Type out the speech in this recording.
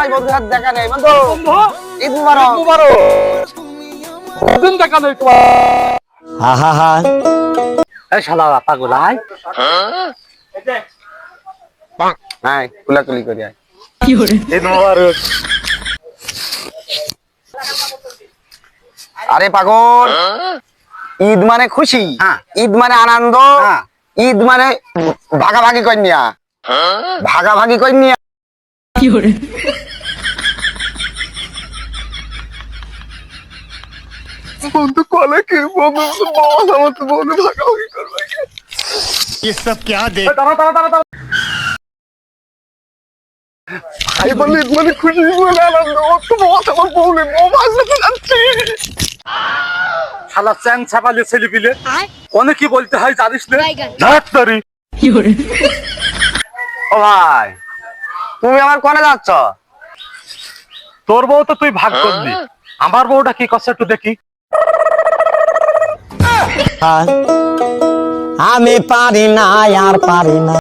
ভাই বন্ধুর হাত দেখা নেই বন্ধু। বন্ধু ঈদ মুবারক। মুবারক। দিন দেখা নেই তোমার। হা হা হা। এই শালা পাগল আয়। নাই কুলাকুলি করি আয়। ঈদ মুবারক। আরে পাগল, ঈদ মানে খুশি, ঈদ মানে আনন্দ, ঈদ মানে ভাগাভাগি কইনিয়া, ভাগাভাগি কইনিয়া। বন্ধু কলে কি বন্ধু বস আমার তো বন্ধু ভাগাভাগি করবে। ये सब क्या देख দাঁড়া দাঁড়া দাঁড়া দাঁড়া। ভাই বলে ঈদ মানে খুশি মানে আনন্দ, ও তো বস আমার বউলে বউ ভাজতে যাচ্ছে। শালা চ্যাং ছাপালে ছেলে পিলে অনেক কি বলতে হয় জানিস না? বাইগান। ঝাড়তারি। ও ভাই তুমি আমার কোনে যাচ্ছ? তোর বউ তো তুই ভাগ করলি, আমার বউটা কি করছে একটু দেখি। আমি পারি না আর পারি না।